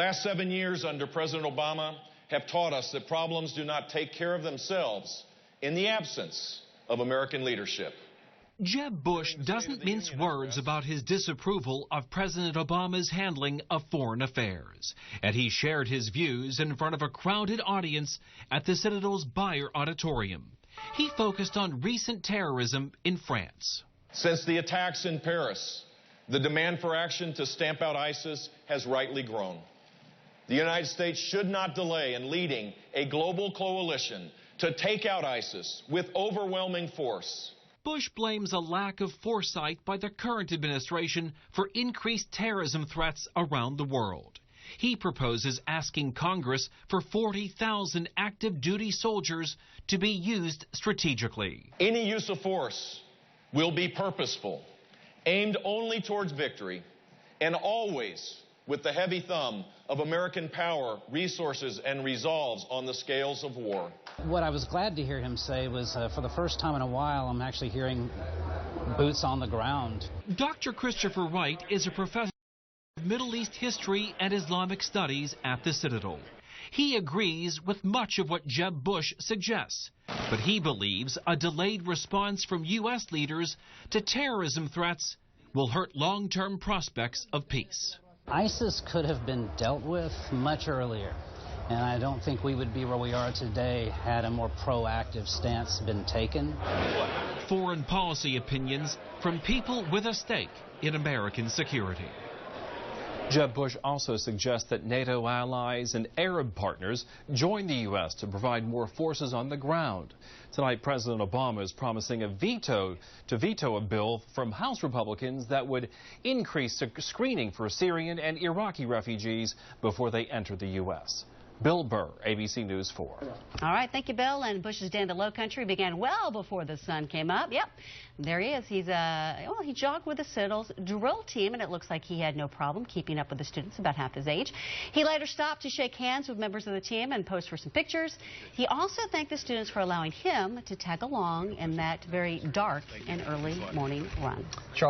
The last 7 years under President Obama have taught us that problems do not take care of themselves in the absence of American leadership. Jeb Bush doesn't mince words about his disapproval of President Obama's handling of foreign affairs, and he shared his views in front of a crowded audience at the Citadel's Bayer Auditorium. He focused on recent terrorism in France. Since the attacks in Paris, the demand for action to stamp out ISIS has rightly grown. The United States should not delay in leading a global coalition to take out ISIS with overwhelming force. Bush blames a lack of foresight by the current administration for increased terrorism threats around the world. He proposes asking Congress for 40,000 active duty soldiers to be used strategically. Any use of force will be purposeful, aimed only towards victory, and always with the heavy thumb of American power, resources, and resolves on the scales of war. What I was glad to hear him say was, for the first time in a while, I'm actually hearing boots on the ground. Dr. Christopher Wright is a professor of Middle East history and Islamic studies at the Citadel. He agrees with much of what Jeb Bush suggests, but he believes a delayed response from U.S. leaders to terrorism threats will hurt long-term prospects of peace. ISIS could have been dealt with much earlier, and I don't think we would be where we are today had a more proactive stance been taken. Foreign policy opinions from people with a stake in American security. Jeb Bush also suggests that NATO allies and Arab partners join the U.S. to provide more forces on the ground. Tonight, President Obama is promising to veto a bill from House Republicans that would increase screening for Syrian and Iraqi refugees before they enter the U.S. Bill Burr, ABC News 4. All right, thank you, Bill. And Bush's day in the Low Country began well before the sun came up. Yep, there he is. He jogged with the Citadel's drill team, and it looks like he had no problem keeping up with the students about half his age. He later stopped to shake hands with members of the team and pose for some pictures. He also thanked the students for allowing him to tag along in that very dark and early morning run. Charleston.